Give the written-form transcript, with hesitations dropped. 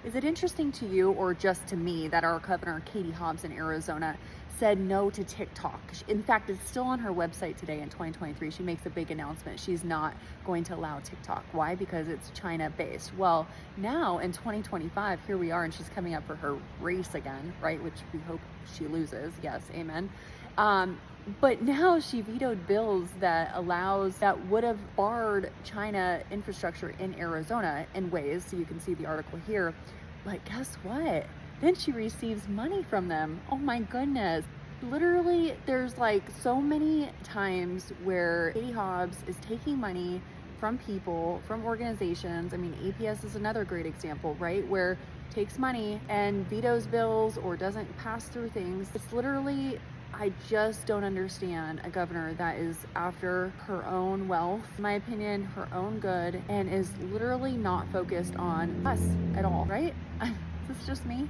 Is it interesting to you or just to me that our governor, Katie Hobbs in Arizona, said no to TikTok? In fact, it's still on her website today in 2023. She makes a big announcement. She's not going to allow TikTok. Why? Because it's China based. Well, now in 2025, here we are, and she's coming up for her race again, right? Which we hope she loses. Yes, amen. But now she vetoed bills that would have barred China infrastructure in Arizona in ways. So you can see the article here. But guess what? Then she receives money from them. Oh my goodness. Literally, there's like so many times where Katie Hobbs is taking money from people, from organizations. I mean, APS is another great example, right? Where takes money and vetoes bills or doesn't pass through things. It's literally, I just don't understand a governor that is after her own wealth, in my opinion, her own good, and is literally not focused on us at all, right? Is this just me?